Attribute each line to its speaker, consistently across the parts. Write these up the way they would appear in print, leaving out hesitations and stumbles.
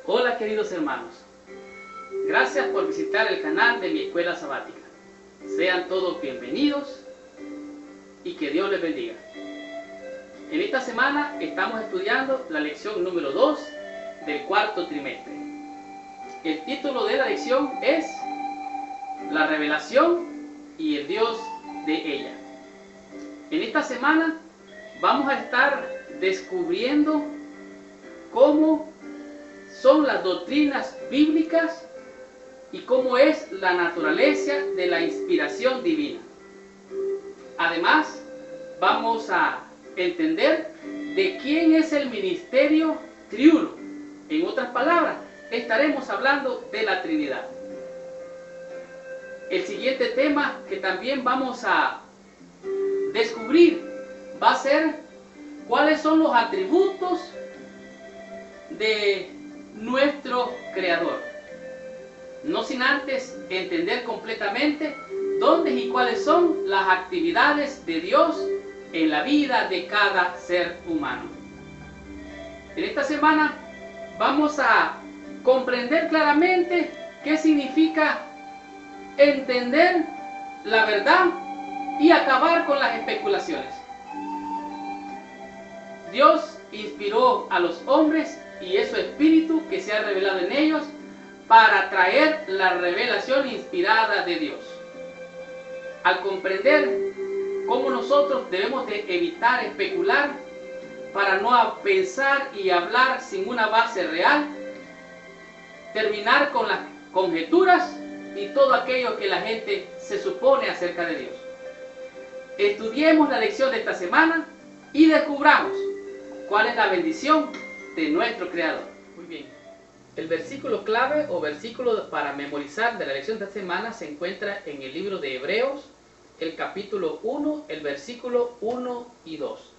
Speaker 1: Hola queridos hermanos, gracias por visitar el canal de mi escuela sabática. Sean todos bienvenidos y que Dios les bendiga. En esta semana estamos estudiando la lección número 2 del cuarto trimestre. El título de la lección es La revelación y el Dios de ella. En esta semana vamos a estar descubriendo cómo son las doctrinas bíblicas y cómo es la naturaleza de la inspiración divina. Además, vamos a entender de quién es el ministerio triuno. En otras palabras, estaremos hablando de la Trinidad. El siguiente tema que también vamos a descubrir va a ser cuáles son los atributos de nuestro Creador. No sin antes entender completamente dónde y cuáles son las actividades de Dios en la vida de cada ser humano. En esta semana vamos a comprender claramente qué significa entender la verdad y acabar con las especulaciones. Dios inspiró a los hombres y es su espíritu que se ha revelado en ellos para traer la revelación inspirada de Dios. Al comprender cómo nosotros debemos de evitar especular para no pensar y hablar sin una base real, terminar con las conjeturas y todo aquello que la gente se supone acerca de Dios. Estudiemos la lección de esta semana y descubramos cuál es la bendición de nuestro Creador. Muy bien. El versículo clave o versículo para memorizar de la lección de esta semana se encuentra en el libro de Hebreos, el capítulo 1, el versículo 1 y 2.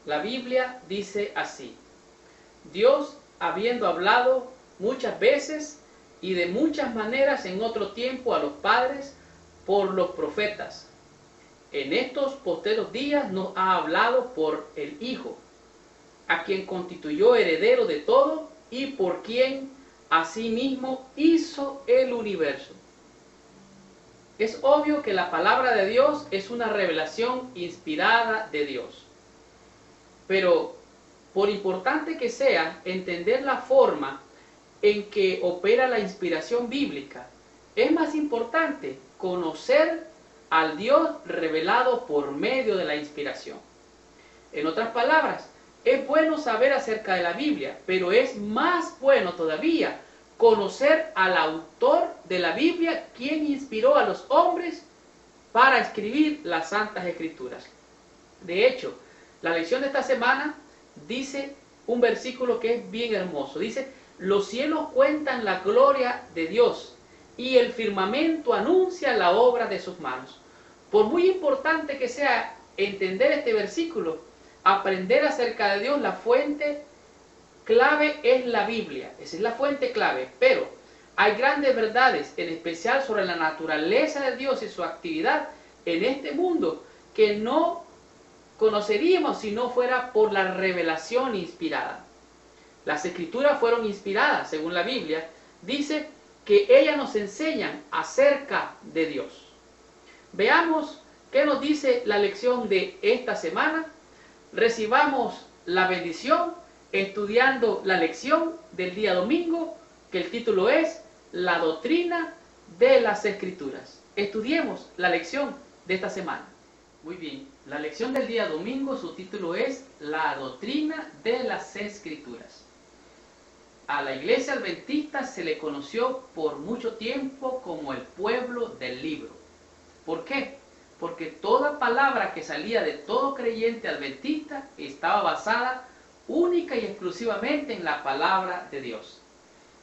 Speaker 1: La Biblia dice así: Dios, habiendo hablado muchas veces y de muchas maneras en otro tiempo a los padres por los profetas, en estos posteros días nos ha hablado por el Hijo, a quien constituyó heredero de todo y por quien asimismo hizo el universo. Es obvio que la palabra de Dios es una revelación inspirada de Dios. Pero, por importante que sea entender la forma en que opera la inspiración bíblica, es más importante conocer al Dios revelado por medio de la inspiración. En otras palabras, es bueno saber acerca de la Biblia, pero es más bueno todavía conocer al autor de la Biblia, quien inspiró a los hombres para escribir las Santas Escrituras. De hecho, la lección de esta semana dice un versículo que es bien hermoso. Dice: los cielos cuentan la gloria de Dios y el firmamento anuncia la obra de sus manos. Por muy importante que sea entender este versículo, aprender acerca de Dios, la fuente clave es la Biblia. Esa es la fuente clave, pero hay grandes verdades, en especial sobre la naturaleza de Dios y su actividad en este mundo, que no conoceríamos si no fuera por la revelación inspirada. Las Escrituras fueron inspiradas, según la Biblia, dice que ellas nos enseñan acerca de Dios. Veamos qué nos dice la lección de esta semana. Recibamos la bendición estudiando la lección del día domingo, que el título es La doctrina de las Escrituras. Estudiemos la lección de esta semana. Muy bien, la lección del día domingo, su título es La doctrina de las Escrituras. A la iglesia adventista se le conoció por mucho tiempo como el pueblo del libro. ¿Por qué? Porque toda palabra que salía de todo creyente adventista estaba basada única y exclusivamente en la palabra de Dios.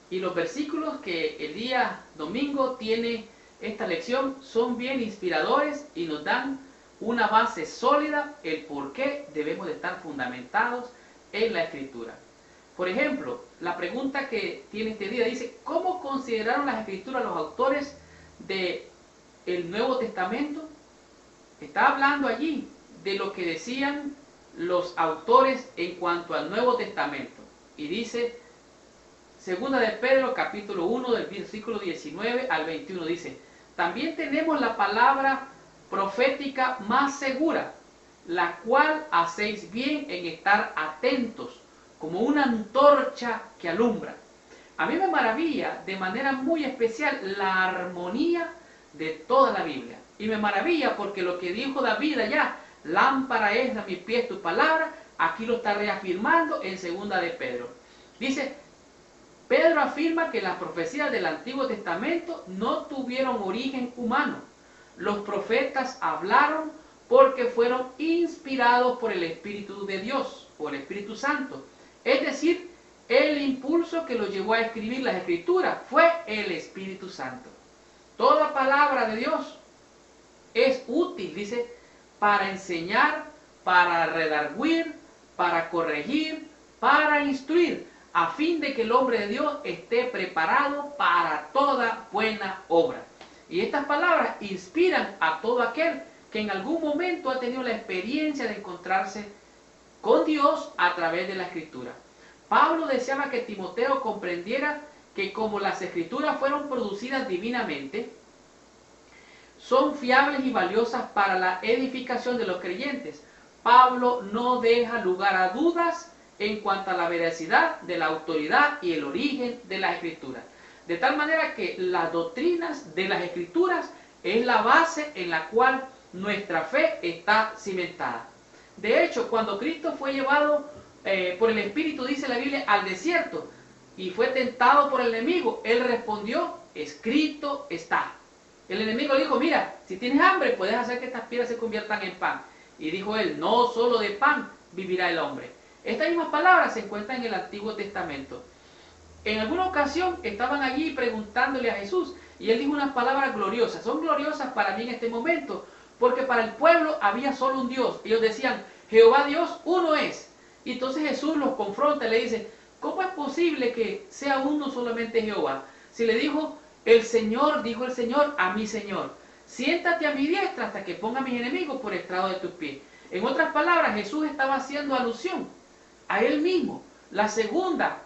Speaker 1: Y los versículos que el día domingo tiene esta lección son bien inspiradores y nos dan una base sólida el por qué debemos de estar fundamentados en la Escritura. Por ejemplo, la pregunta que tiene este día dice: ¿cómo consideraron las Escrituras los autores del Nuevo Testamento? Está hablando allí de lo que decían los autores en cuanto al Nuevo Testamento. Y dice: Segunda de Pedro, capítulo 1, del versículo 19 al 21, dice: también tenemos la palabra profética más segura, la cual hacéis bien en estar atentos, como una antorcha que alumbra. A mí me maravilla de manera muy especial la armonía de toda la Biblia. Y me maravilla porque lo que dijo David allá, lámpara es a mis pies tu palabra, aquí lo está reafirmando en segunda de Pedro. Dice, Pedro afirma que las profecías del Antiguo Testamento no tuvieron origen humano. Los profetas hablaron porque fueron inspirados por el Espíritu de Dios, por el Espíritu Santo. Es decir, el impulso que los llevó a escribir las Escrituras fue el Espíritu Santo. Toda palabra de Dios es útil, dice, para enseñar, para redarguir, para corregir, para instruir, a fin de que el hombre de Dios esté preparado para toda buena obra. Y estas palabras inspiran a todo aquel que en algún momento ha tenido la experiencia de encontrarse con Dios a través de la Escritura. Pablo deseaba que Timoteo comprendiera que como las Escrituras fueron producidas divinamente, son fiables y valiosas para la edificación de los creyentes. Pablo no deja lugar a dudas en cuanto a la veracidad de la autoridad y el origen de las Escrituras. De tal manera que las doctrinas de las Escrituras es la base en la cual nuestra fe está cimentada. De hecho, cuando Cristo fue llevado por el Espíritu, dice la Biblia, al desierto y fue tentado por el enemigo, él respondió, escrito está. El enemigo le dijo, mira, si tienes hambre puedes hacer que estas piedras se conviertan en pan. Y dijo él, no solo de pan vivirá el hombre. Estas mismas palabras se encuentran en el Antiguo Testamento. En alguna ocasión estaban allí preguntándole a Jesús y él dijo unas palabras gloriosas. Son gloriosas para mí en este momento porque para el pueblo había solo un Dios. Ellos decían, Jehová Dios uno es. Y entonces Jesús los confronta y le dice, ¿cómo es posible que sea uno solamente Jehová? Si le dijo, el Señor, dijo el Señor a mi Señor, siéntate a mi diestra hasta que ponga a mis enemigos por estrado de tus pies. En otras palabras, Jesús estaba haciendo alusión a él mismo, la segunda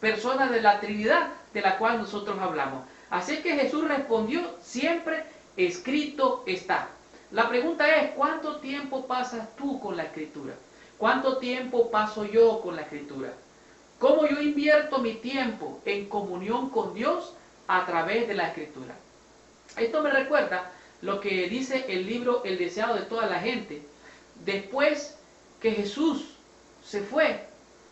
Speaker 1: persona de la Trinidad de la cual nosotros hablamos. Así que Jesús respondió, siempre escrito está. La pregunta es, ¿cuánto tiempo pasas tú con la Escritura? ¿Cuánto tiempo paso yo con la Escritura? ¿Cómo yo invierto mi tiempo en comunión con Dios a través de la Escritura? Esto me recuerda lo que dice el libro El deseado de toda la gente. Después que Jesús se fue,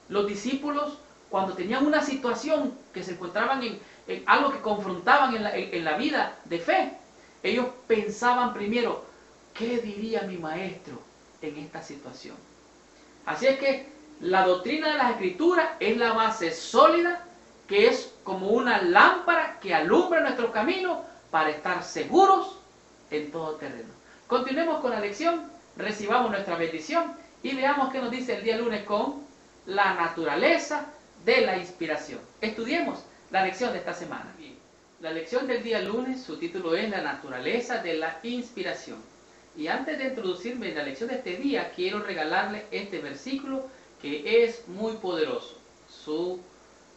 Speaker 1: los discípulos, cuando tenían una situación que se encontraban en algo que confrontaban en la vida de fe, ellos pensaban primero, ¿qué diría mi maestro en esta situación? Así es que la doctrina de las Escrituras es la base sólida, que es como una lámpara que alumbra nuestro camino para estar seguros en todo terreno. Continuemos con la lección, recibamos nuestra bendición y veamos qué nos dice el día lunes con la naturaleza de la inspiración. Estudiemos la lección de esta semana. Bien, la lección del día lunes, su título es la naturaleza de la inspiración. Y antes de introducirme en la lección de este día, quiero regalarle este versículo que es muy poderoso.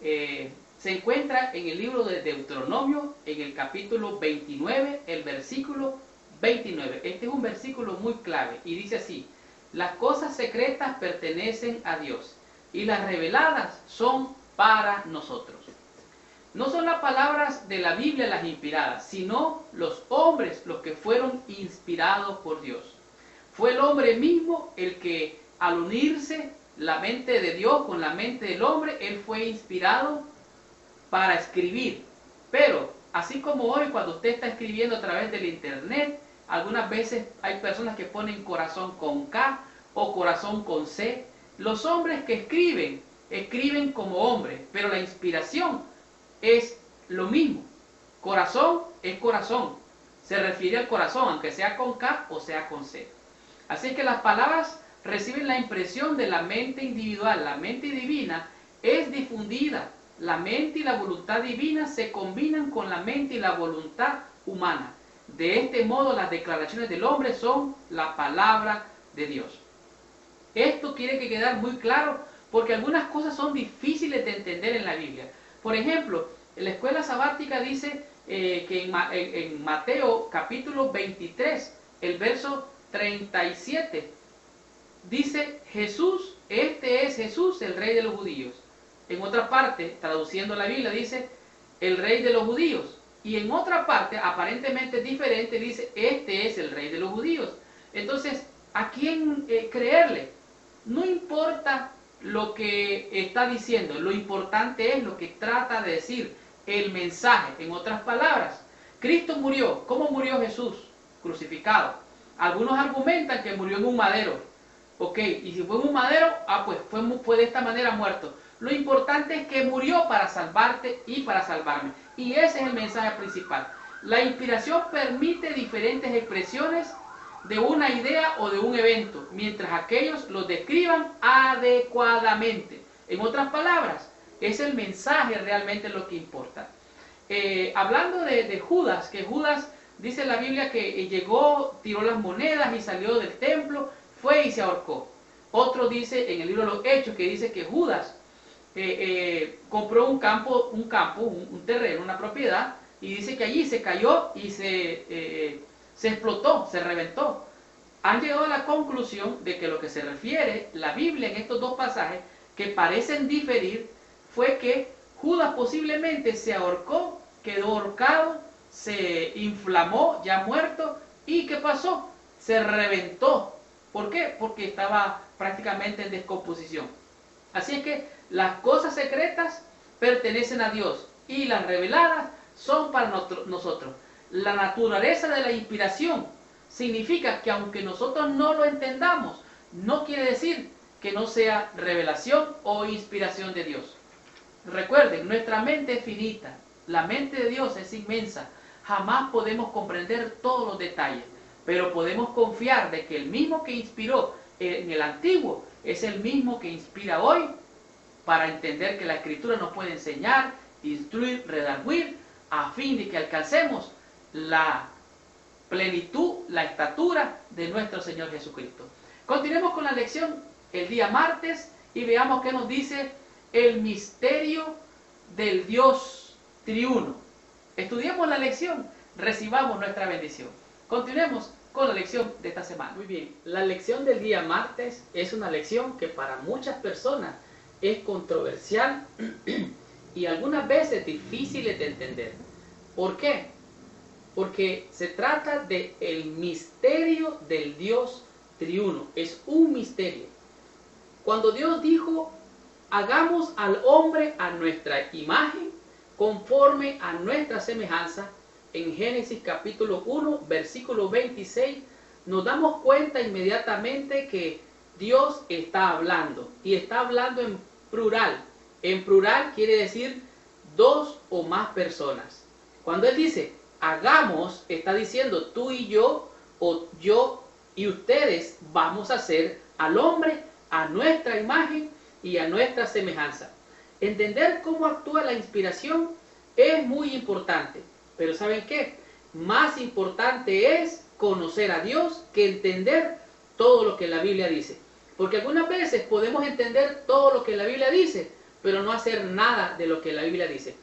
Speaker 1: Se encuentra en el libro de Deuteronomio, en el capítulo 29, el versículo 29. Este es un versículo muy clave y dice así, las cosas secretas pertenecen a Dios y las reveladas son para nosotros. No son las palabras de la Biblia las inspiradas, sino los hombres los que fueron inspirados por Dios. Fue el hombre mismo el que al unirse la mente de Dios con la mente del hombre, él fue inspirado para escribir. Pero así como hoy cuando usted está escribiendo a través del internet, algunas veces hay personas que ponen corazón con K o corazón con C. Los hombres que escriben como hombres, pero la inspiración es lo mismo. Corazón es corazón, se refiere al corazón, aunque sea con K o sea con C. Así que las palabras reciben la impresión de la mente individual. La mente divina es difundida. La mente y la voluntad divina se combinan con la mente y la voluntad humana. De este modo las declaraciones del hombre son la palabra de Dios. Esto tiene que quedar muy claro porque algunas cosas son difíciles de entender en la Biblia. Por ejemplo, la escuela sabática dice que en Mateo capítulo 23, el verso 37, dice Jesús, este es Jesús, el rey de los judíos. En otra parte, traduciendo la Biblia, dice el rey de los judíos. Y en otra parte, aparentemente diferente, dice este es el rey de los judíos. Entonces, ¿a quién creerle? No importa lo que está diciendo, lo importante es lo que trata de decir, el mensaje. En otras palabras, Cristo murió. ¿Cómo murió Jesús? Crucificado. Algunos argumentan que murió en un madero. Ok, y si fue en un madero, pues fue de esta manera muerto. Lo importante es que murió para salvarte y para salvarme. Y ese es el mensaje principal. La inspiración permite diferentes expresiones de una idea o de un evento, mientras aquellos lo describan adecuadamente. En otras palabras, es el mensaje realmente lo que importa. Hablando de Judas, que Judas dice en la Biblia que llegó, tiró las monedas y salió del templo, fue y se ahorcó. Otro dice en el libro de los Hechos que dice que Judas compró un terreno, una propiedad, y dice que allí se cayó y se explotó, se reventó. Han llegado a la conclusión de que lo que se refiere la Biblia en estos dos pasajes, que parecen diferir, fue que Judas posiblemente se ahorcó, quedó ahorcado, se inflamó, ya muerto, y ¿qué pasó? Se reventó. ¿Por qué? Porque estaba prácticamente en descomposición. Así es que las cosas secretas pertenecen a Dios y las reveladas son para nosotros. La naturaleza de la inspiración significa que aunque nosotros no lo entendamos, no quiere decir que no sea revelación o inspiración de Dios. Recuerden, nuestra mente es finita, la mente de Dios es inmensa, jamás podemos comprender todos los detalles, pero podemos confiar de que el mismo que inspiró en el antiguo es el mismo que inspira hoy para entender que la Escritura nos puede enseñar, instruir, redarguir, a fin de que alcancemos la plenitud, la estatura de nuestro Señor Jesucristo. Continuemos con la lección el día martes y veamos qué nos dice el misterio del Dios triuno. Estudiemos la lección, recibamos nuestra bendición. Continuemos con la lección de esta semana. Muy bien, la lección del día martes es una lección que para muchas personas es controversial y algunas veces difícil de entender. ¿Por qué? Porque se trata del misterio del Dios triuno. Es un misterio. Cuando Dios dijo, hagamos al hombre a nuestra imagen, conforme a nuestra semejanza, en Génesis capítulo 1, versículo 26, nos damos cuenta inmediatamente que Dios está hablando. Y está hablando en plural. En plural quiere decir dos o más personas. Cuando Él dice, hagamos, está diciendo tú y yo, o yo y ustedes vamos a hacer al hombre a nuestra imagen y a nuestra semejanza. Entender cómo actúa la inspiración es muy importante, pero ¿saben qué? Más importante es conocer a Dios que entender todo lo que la Biblia dice. Porque algunas veces podemos entender todo lo que la Biblia dice, pero no hacer nada de lo que la Biblia dice.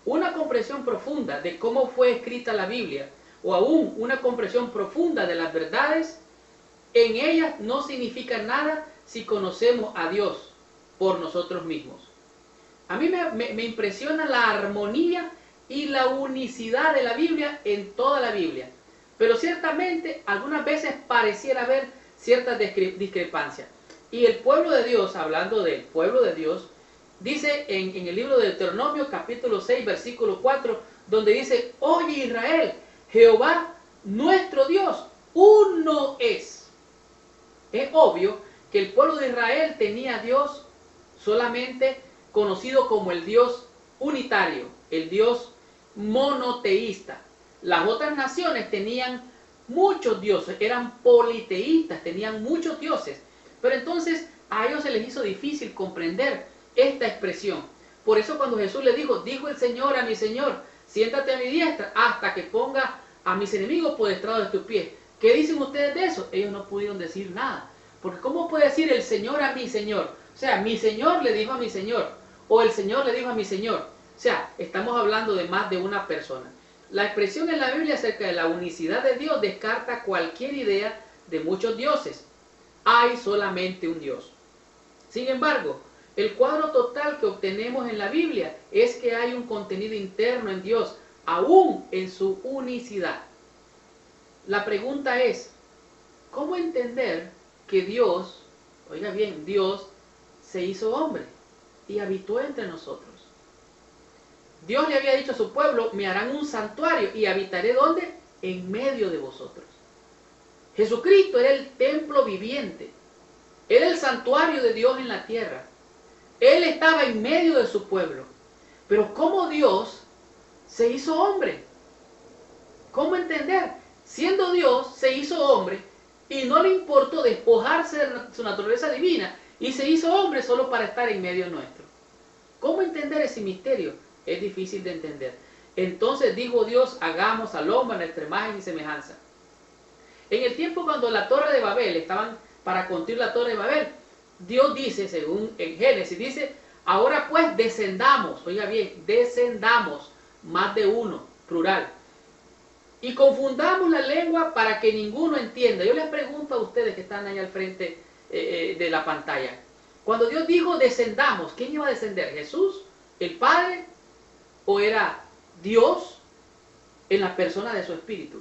Speaker 1: Una comprensión profunda de cómo fue escrita la Biblia, o aún una comprensión profunda de las verdades, en ellas no significa nada si conocemos a Dios por nosotros mismos. A mí me impresiona la armonía y la unicidad de la Biblia en toda la Biblia. Pero ciertamente algunas veces pareciera haber ciertas discrepancias. Y el pueblo de Dios, hablando del pueblo de Dios, dice en el libro de Deuteronomio capítulo 6 versículo 4, donde dice, oye Israel, Jehová nuestro Dios, uno es. Es obvio que el pueblo de Israel tenía a Dios solamente conocido como el Dios unitario, el Dios monoteísta. Las otras naciones tenían muchos dioses, eran politeístas, tenían muchos dioses. Pero entonces a ellos se les hizo difícil comprender esta expresión. Por eso cuando Jesús le dijo el Señor a mi Señor, siéntate a mi diestra hasta que ponga a mis enemigos por estrado de tus pies. ¿Qué dicen ustedes de eso? Ellos no pudieron decir nada. Porque ¿cómo puede decir el Señor a mi Señor? O sea, mi Señor le dijo a mi Señor, o el Señor le dijo a mi Señor. O sea, estamos hablando de más de una persona. La expresión en la Biblia acerca de la unicidad de Dios descarta cualquier idea de muchos dioses. Hay solamente un Dios. Sin embargo, el cuadro total que obtenemos en la Biblia es que hay un contenido interno en Dios, aún en su unicidad. La pregunta es, ¿cómo entender que Dios, oiga bien, Dios se hizo hombre y habitó entre nosotros? Dios le había dicho a su pueblo, me harán un santuario y habitaré ¿dónde? En medio de vosotros. Jesucristo era el templo viviente, era el santuario de Dios en la tierra. Él estaba en medio de su pueblo. Pero ¿cómo Dios se hizo hombre? ¿Cómo entender? Siendo Dios, se hizo hombre y no le importó despojarse de su naturaleza divina y se hizo hombre solo para estar en medio nuestro. ¿Cómo entender ese misterio? Es difícil de entender. Entonces dijo Dios, hagamos al hombre a nuestra imagen y semejanza. En el tiempo cuando la torre de Babel, estaban para construir la torre de Babel, Dios dice, según en Génesis, dice, ahora pues descendamos, oiga bien, descendamos, más de uno, plural, y confundamos la lengua para que ninguno entienda. Yo les pregunto a ustedes que están ahí al frente de la pantalla, cuando Dios dijo descendamos, ¿quién iba a descender? ¿Jesús, el Padre, o era Dios en la persona de su Espíritu?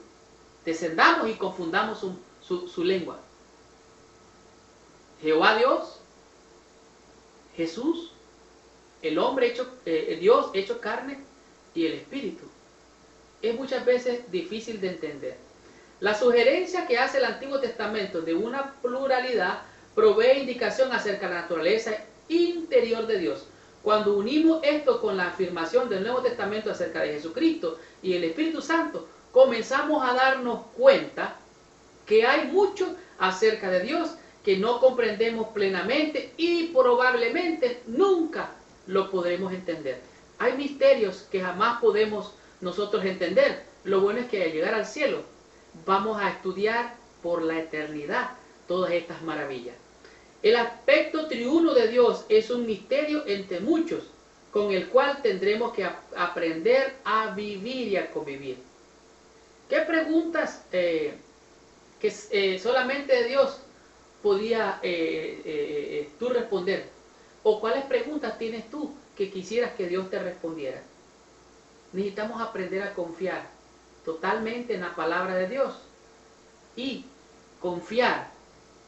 Speaker 1: Descendamos y confundamos su lengua. Jehová Dios, Jesús, el hombre hecho, Dios hecho carne y el Espíritu. Es muchas veces difícil de entender. La sugerencia que hace el Antiguo Testamento de una pluralidad provee indicación acerca de la naturaleza interior de Dios. Cuando unimos esto con la afirmación del Nuevo Testamento acerca de Jesucristo y el Espíritu Santo, comenzamos a darnos cuenta que hay mucho acerca de Dios que no comprendemos plenamente y probablemente nunca lo podremos entender. Hay misterios que jamás podemos nosotros entender. Lo bueno es que al llegar al cielo vamos a estudiar por la eternidad todas estas maravillas. El aspecto triuno de Dios es un misterio entre muchos, con el cual tendremos que aprender a vivir y a convivir. ¿Qué preguntas que solamente Dios podía tú responder? ¿O cuáles preguntas tienes tú que quisieras que Dios te respondiera? Necesitamos aprender a confiar totalmente en la palabra de Dios y confiar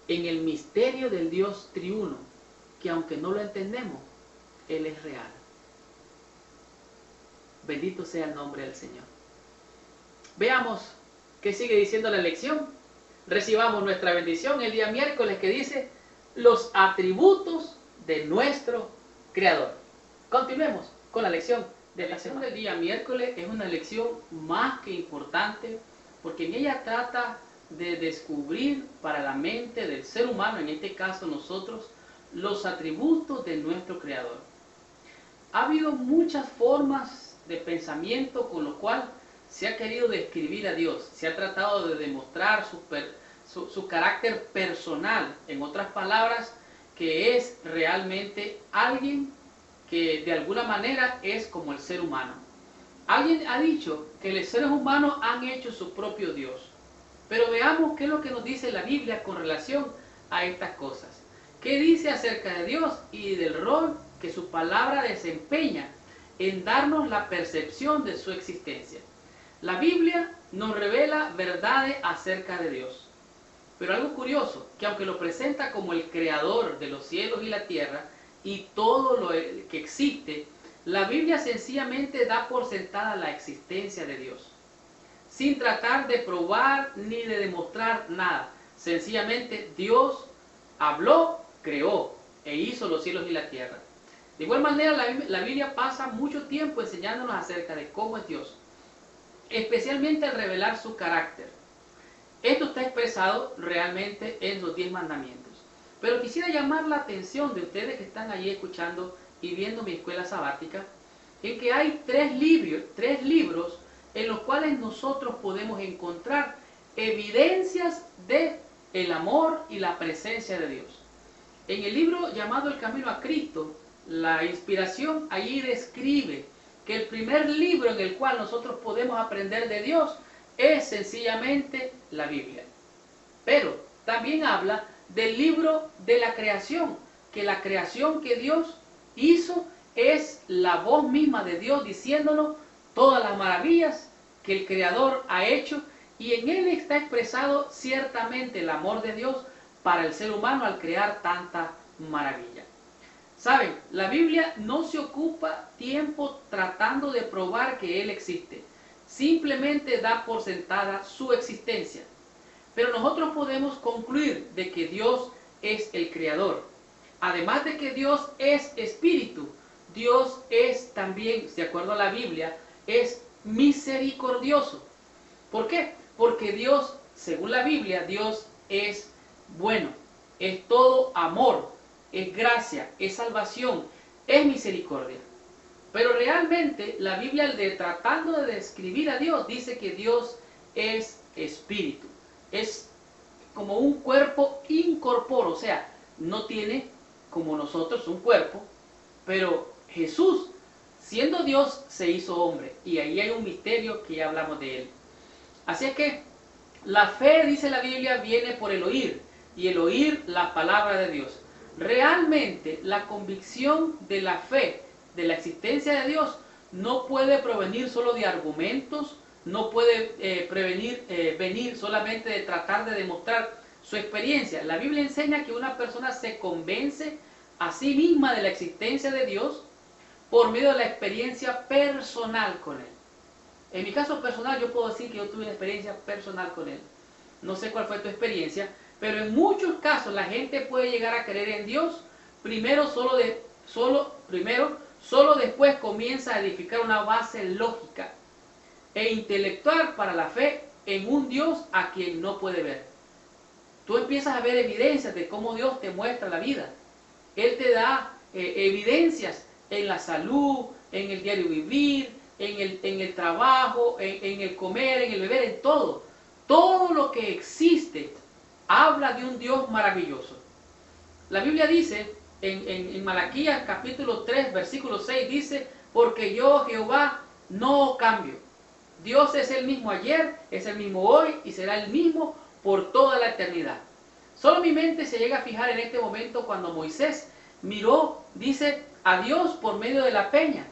Speaker 1: en el misterio del Dios triuno, que aunque no lo entendemos, Él es real. Bendito sea el nombre del Señor. Veamos qué sigue diciendo la lección. Recibamos nuestra bendición el día miércoles, que dice los atributos de nuestro Creador. Continuemos con la lección de la semana. El día miércoles es una lección más que importante, porque en ella trata de descubrir para la mente del ser humano, en este caso nosotros, los atributos de nuestro Creador. Ha habido muchas formas de pensamiento con lo cual se ha querido describir a Dios, se ha tratado de demostrar su carácter personal, en otras palabras, que es realmente alguien que de alguna manera es como el ser humano. Alguien ha dicho que los seres humanos han hecho su propio Dios. Pero veamos qué es lo que nos dice la Biblia con relación a estas cosas. ¿Qué dice acerca de Dios y del rol que su palabra desempeña en darnos la percepción de su existencia? La Biblia nos revela verdades acerca de Dios. Pero algo curioso, que aunque lo presenta como el creador de los cielos y la tierra y todo lo que existe, la Biblia sencillamente da por sentada la existencia de Dios, sin tratar de probar ni de demostrar nada. Sencillamente Dios habló, creó e hizo los cielos y la tierra. De igual manera la Biblia pasa mucho tiempo enseñándonos acerca de cómo es Dios, especialmente al revelar su carácter. Esto está expresado realmente en los 10 mandamientos. Pero quisiera llamar la atención de ustedes que están allí escuchando y viendo mi escuela sabática, en que hay tres libros en los cuales nosotros podemos encontrar evidencias de el amor y la presencia de Dios. En el libro llamado El Camino a Cristo, la inspiración allí describe que el primer libro en el cual nosotros podemos aprender de Dios es sencillamente la Biblia. Pero también habla del libro de la creación, que la creación que Dios hizo es la voz misma de Dios diciéndonos todas las maravillas que el Creador ha hecho, y en él está expresado ciertamente el amor de Dios para el ser humano al crear tanta maravilla. Saben, la Biblia no se ocupa tiempo tratando de probar que Él existe. Simplemente da por sentada su existencia. Pero nosotros podemos concluir de que Dios es el Creador. Además de que Dios es espíritu, Dios es también, de acuerdo a la Biblia, es misericordioso. ¿Por qué? Porque Dios, según la Biblia, Dios es bueno, es todo amor, es gracia, es salvación, es misericordia. Pero realmente la Biblia, tratando de describir a Dios, dice que Dios es espíritu. Es como un cuerpo incorpóreo, o sea, no tiene como nosotros un cuerpo, pero Jesús, siendo Dios, se hizo hombre. Y ahí hay un misterio que ya hablamos de él. Así es que la fe, dice la Biblia, viene por el oír, y el oír la palabra de Dios. Realmente la convicción de la fe, de la existencia de Dios, no puede provenir solo de argumentos, no puede venir solamente de tratar de demostrar su experiencia. La Biblia enseña que una persona se convence a sí misma de la existencia de Dios por medio de la experiencia personal con Él. En mi caso personal yo puedo decir que yo tuve una experiencia personal con Él. No sé cuál fue tu experiencia, pero en muchos casos la gente puede llegar a creer en Dios, solo después comienza a edificar una base lógica e intelectual para la fe en un Dios a quien no puede ver. Tú empiezas a ver evidencias de cómo Dios te muestra la vida. Él te da evidencias en la salud, en el diario vivir, en el trabajo, en el comer, en el beber, en todo. Todo lo que existe habla de un Dios maravilloso. La Biblia dice en Malaquías capítulo 3, versículo 6, dice: porque yo, Jehová, no cambio. Dios es el mismo ayer, es el mismo hoy y será el mismo por toda la eternidad. Solo mi mente se llega a fijar en este momento cuando Moisés miró, dice, a Dios por medio de la peña.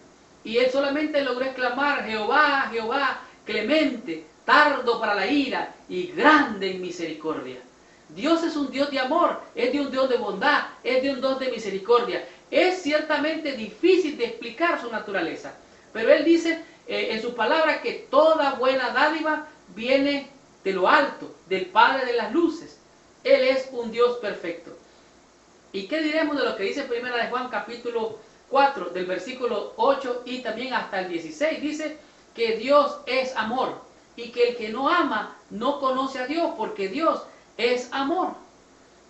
Speaker 1: Y él solamente logró exclamar: Jehová, Jehová, clemente, tardo para la ira y grande en misericordia. Dios es un Dios de amor, es de un Dios de bondad, es de un Dios de misericordia. Es ciertamente difícil de explicar su naturaleza, pero Él dice en su palabra que toda buena dádiva viene de lo alto, del Padre de las luces. Él es un Dios perfecto. ¿Y qué diremos de lo que dice Primera de Juan capítulo 4, del versículo 8 y también hasta el 16? Dice que Dios es amor y que el que no ama no conoce a Dios, porque Dios es amor.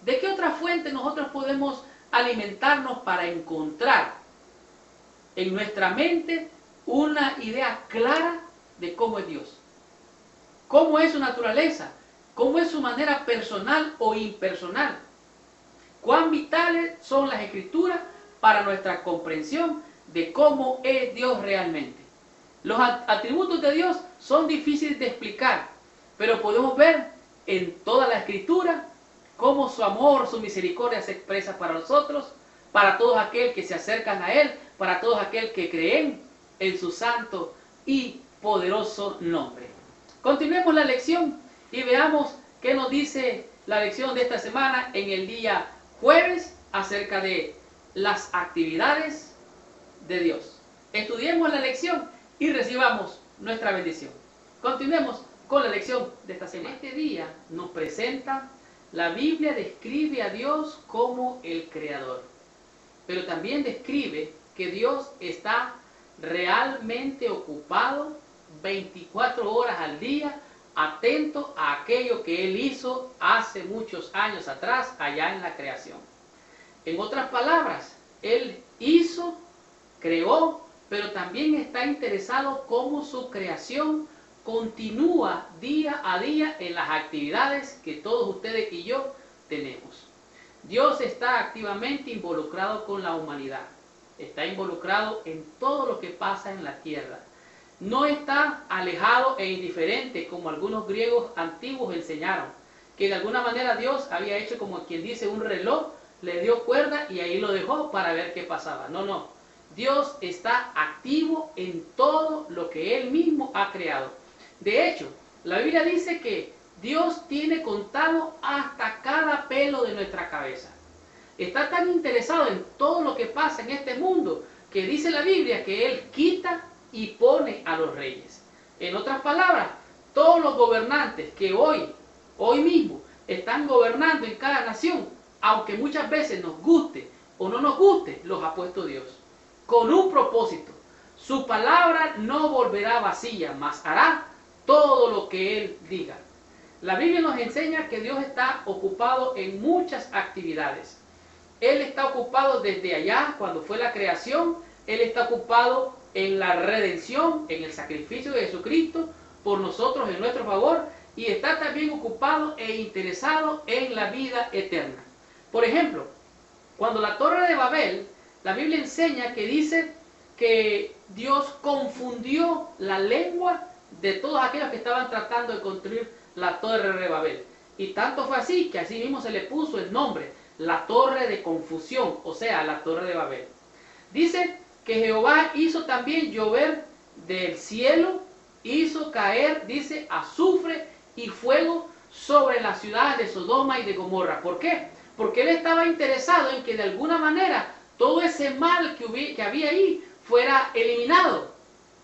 Speaker 1: ¿De qué otra fuente nosotros podemos alimentarnos para encontrar en nuestra mente una idea clara de cómo es Dios? ¿Cómo es su naturaleza? ¿Cómo es su manera personal o impersonal? ¿Cuán vitales son las Escrituras para nuestra comprensión de cómo es Dios realmente? Los atributos de Dios son difíciles de explicar, pero podemos ver en toda la Escritura cómo su amor, su misericordia se expresa para nosotros, para todos aquellos que se acercan a Él, para todos aquellos que creen en su santo y poderoso nombre. Continuemos la lección y veamos qué nos dice la lección de esta semana en el día jueves acerca de las actividades de Dios. Estudiemos la lección y recibamos nuestra bendición. Continuemos con la lección de esta semana. Este día nos presenta, la Biblia describe a Dios como el Creador, pero también describe que Dios está realmente ocupado 24 horas al día, atento a aquello que Él hizo hace muchos años atrás, allá en la creación. En otras palabras, Él hizo, creó, pero también está interesado cómo su creación continúa día a día en las actividades que todos ustedes y yo tenemos. Dios está activamente involucrado con la humanidad. está involucrado en todo lo que pasa en la tierra. No está alejado e indiferente como algunos griegos antiguos enseñaron, que de alguna manera Dios había hecho como quien dice un reloj, le dio cuerda y ahí lo dejó para ver qué pasaba. No, no. Dios está activo en todo lo que Él mismo ha creado. De hecho, la Biblia dice que Dios tiene contado hasta cada pelo de nuestra cabeza. Está tan interesado en todo lo que pasa en este mundo que dice la Biblia que Él quita y pone a los reyes. En otras palabras, todos los gobernantes que hoy mismo están gobernando en cada nación, aunque muchas veces nos guste o no nos guste, los ha puesto Dios. Con un propósito. Su palabra no volverá vacía, mas hará todo lo que Él diga. La Biblia nos enseña que Dios está ocupado en muchas actividades. Él está ocupado desde allá, cuando fue la creación. Él está ocupado en la redención, en el sacrificio de Jesucristo por nosotros en nuestro favor. Y está también ocupado e interesado en la vida eterna. Por ejemplo, cuando la Torre de Babel, la Biblia enseña que dice que Dios confundió la lengua de todos aquellos que estaban tratando de construir la Torre de Babel. Y tanto fue así que así mismo se le puso el nombre, la Torre de Confusión, o sea, la Torre de Babel. Dice que Jehová hizo también llover del cielo, hizo caer, dice, azufre y fuego sobre las ciudades de Sodoma y de Gomorra. ¿Por qué? Porque Él estaba interesado en que de alguna manera todo ese mal que había ahí fuera eliminado.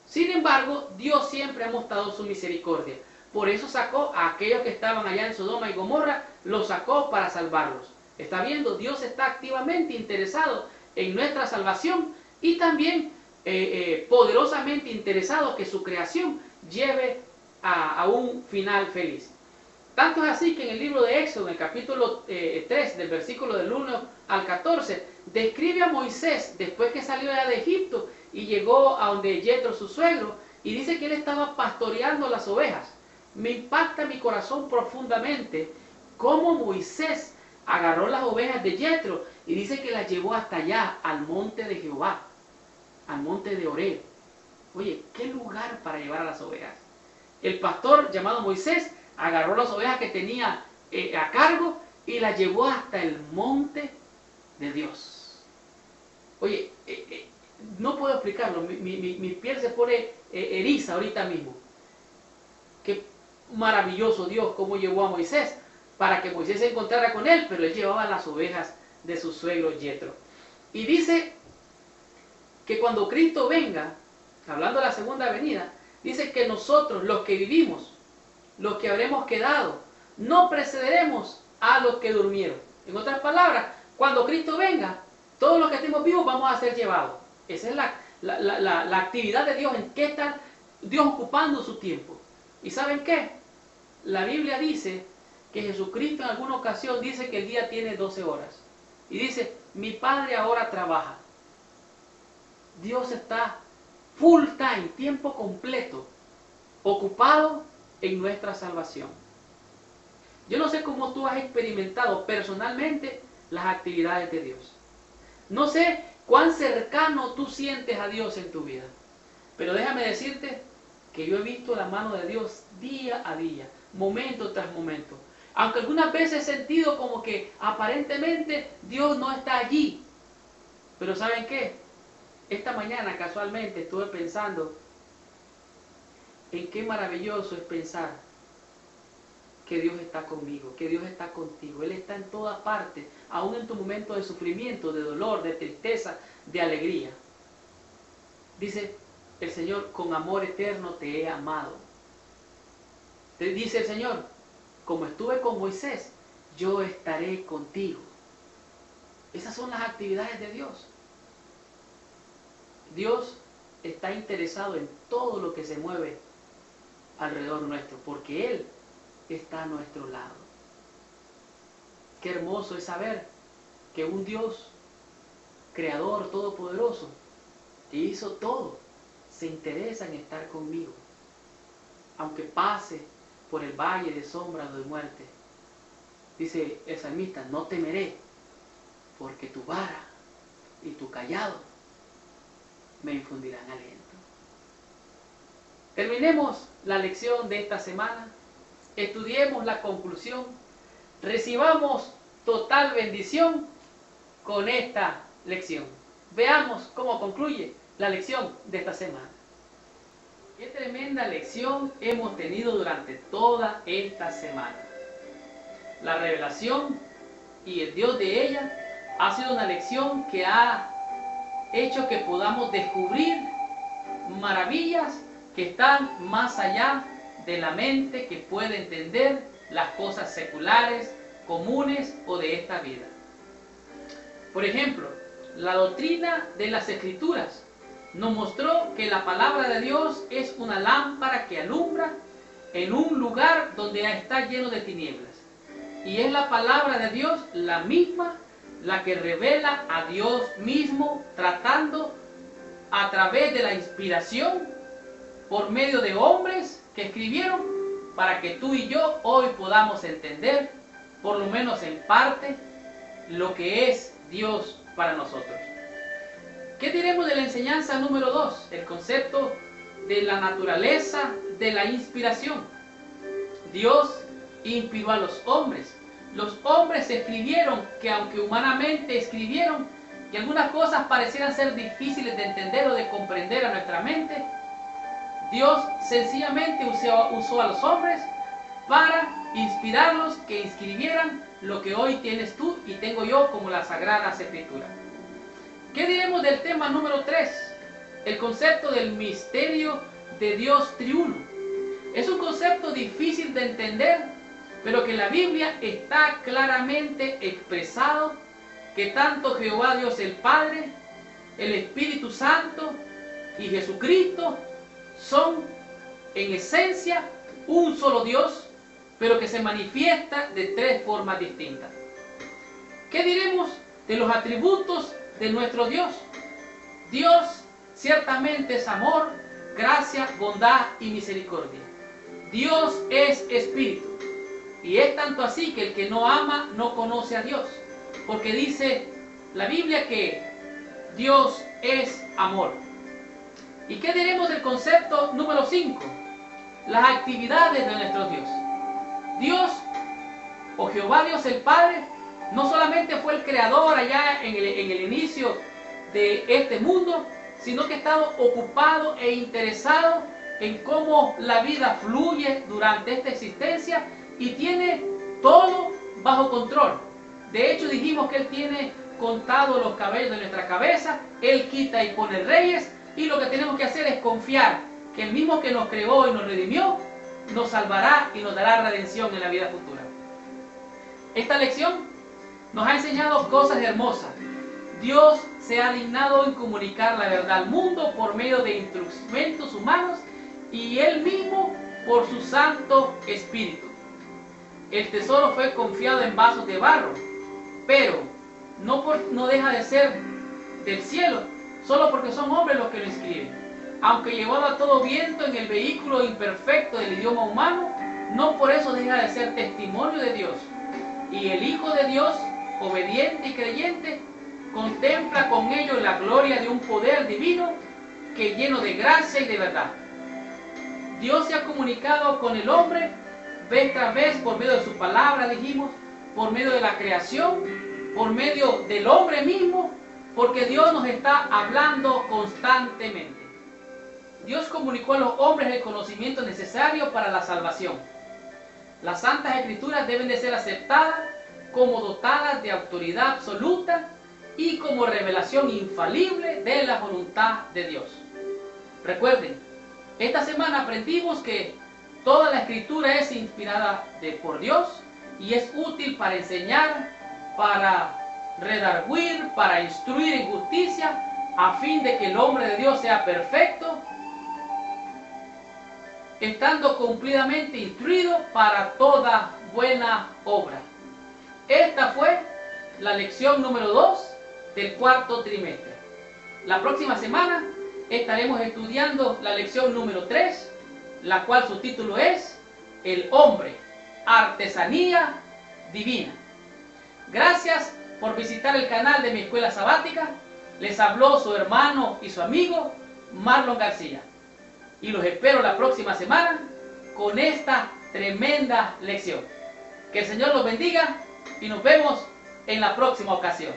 Speaker 1: Sin embargo, Dios siempre ha mostrado su misericordia. Por eso sacó a aquellos que estaban allá en Sodoma y Gomorra, los sacó para salvarlos. ¿Está viendo? Dios está activamente interesado en nuestra salvación y también poderosamente interesado que su creación lleve a un final feliz. Tanto es así que en el libro de Éxodo, en el capítulo 3, del versículo del 1 al 14, describe a Moisés después que salió de Egipto y llegó a donde Yetro, su suegro, y dice que él estaba pastoreando las ovejas. Me impacta mi corazón profundamente cómo Moisés agarró las ovejas de Yetro y dice que las llevó hasta allá, al monte de Jehová, al monte de Horeb. Oye, qué lugar para llevar a las ovejas. El pastor llamado Moisés agarró las ovejas que tenía a cargo y las llevó hasta el monte de Dios. Oye, no puedo explicarlo, mi piel se pone eriza ahorita mismo. Qué maravilloso Dios, cómo llevó a Moisés para que Moisés se encontrara con él, pero él llevaba las ovejas de su suegro Yetro. Y dice que cuando Cristo venga, hablando de la segunda venida, dice que nosotros, los que vivimos, los que habremos quedado, no precederemos a los que durmieron. En otras palabras, cuando Cristo venga, todos los que estemos vivos vamos a ser llevados. Esa es la actividad de Dios, en qué está Dios ocupando su tiempo. ¿Y saben qué? La Biblia dice que Jesucristo en alguna ocasión dice que el día tiene 12 horas. Y dice, mi Padre ahora trabaja. Dios está full time, tiempo completo, ocupado en nuestra salvación. Yo no sé cómo tú has experimentado personalmente las actividades de Dios. No sé cuán cercano tú sientes a Dios en tu vida. Pero déjame decirte que yo he visto la mano de Dios día a día, momento tras momento. Aunque algunas veces he sentido como que aparentemente Dios no está allí. Pero ¿saben qué? Esta mañana casualmente estuve pensando en qué maravilloso es pensar que Dios está conmigo, que Dios está contigo. Él está en todas partes, aún en tu momento de sufrimiento, de dolor, de tristeza, de alegría. Dice el Señor, con amor eterno te he amado. Te dice el Señor, como estuve con Moisés, yo estaré contigo. Esas son las actividades de Dios. Dios está interesado en todo lo que se mueve alrededor nuestro, porque Él está a nuestro lado. Qué hermoso es saber que un Dios creador todopoderoso, que hizo todo, se interesa en estar conmigo. Aunque pase por el valle de sombra o de muerte, dice el salmista, no temeré, porque tu vara y tu cayado me infundirán aliento. Terminemos la lección de esta semana, estudiemos la conclusión, recibamos total bendición con esta lección. Veamos cómo concluye la lección de esta semana. Qué tremenda lección hemos tenido durante toda esta semana. La revelación y el Dios de ella ha sido una lección que ha hecho que podamos descubrir maravillas que están más allá de la mente que puede entender las cosas seculares, comunes o de esta vida. Por ejemplo, la doctrina de las Escrituras nos mostró que la palabra de Dios es una lámpara que alumbra en un lugar donde está lleno de tinieblas. Y es la palabra de Dios la misma la que revela a Dios mismo, tratando a través de la inspiración por medio de hombres que escribieron para que tú y yo hoy podamos entender, por lo menos en parte, lo que es Dios para nosotros. ¿Qué diremos de la enseñanza número 2? El concepto de la naturaleza de la inspiración. Dios inspiró a los hombres. Los hombres escribieron, que aunque humanamente escribieron, que algunas cosas parecieran ser difíciles de entender o de comprender a nuestra mente, Dios sencillamente usó a los hombres para inspirarlos, que escribieran lo que hoy tienes tú y tengo yo como las Sagradas Escrituras. ¿Qué diremos del tema número 3? El concepto del misterio de Dios triuno. Es un concepto difícil de entender, pero que en la Biblia está claramente expresado que tanto Jehová Dios el Padre, el Espíritu Santo y Jesucristo son en esencia un solo Dios, pero que se manifiesta de 3 formas distintas. ¿Qué diremos de los atributos de nuestro Dios? Dios ciertamente es amor, gracia, bondad y misericordia. Dios es espíritu. Y es tanto así que el que no ama no conoce a Dios. Porque dice la Biblia que Dios es amor. ¿Y qué diremos del concepto número 5? Las actividades de nuestro Dios. Dios, o Jehová Dios el Padre, no solamente fue el creador allá en el inicio de este mundo, sino que ha estado ocupado e interesado en cómo la vida fluye durante esta existencia y tiene todo bajo control. De hecho, dijimos que Él tiene contado los cabellos de nuestra cabeza, Él quita y pone reyes, y lo que tenemos que hacer es confiar que el mismo que nos creó y nos redimió, nos salvará y nos dará redención en la vida futura. Esta lección nos ha enseñado cosas hermosas. Dios se ha dignado en comunicar la verdad al mundo por medio de instrumentos humanos y Él mismo por su Santo Espíritu. El tesoro fue confiado en vasos de barro, pero no deja de ser del cielo, solo porque son hombres los que lo escriben. Aunque llevado a todo viento en el vehículo imperfecto del idioma humano, no por eso deja de ser testimonio de Dios. Y el Hijo de Dios, obediente y creyente, contempla con ello la gloria de un poder divino que lleno de gracia y de verdad. Dios se ha comunicado con el hombre vez tras vez por medio de su palabra, dijimos, por medio de la creación, por medio del hombre mismo, porque Dios nos está hablando constantemente. Dios comunicó a los hombres el conocimiento necesario para la salvación. Las Santas Escrituras deben de ser aceptadas como dotadas de autoridad absoluta y como revelación infalible de la voluntad de Dios. Recuerden, esta semana aprendimos que toda la Escritura es inspirada por Dios y es útil para enseñar, para redarguir, para instruir en justicia, a fin de que el hombre de Dios sea perfecto, estando cumplidamente instruido para toda buena obra. Esta fue la lección número 2 del 4º trimestre. La próxima semana estaremos estudiando la lección número 3, la cual su título es El hombre, artesanía divina. Gracias por visitar el canal de mi escuela sabática. Les habló su hermano y su amigo Marlon García. Y los espero la próxima semana con esta tremenda lección. Que el Señor los bendiga y nos vemos en la próxima ocasión.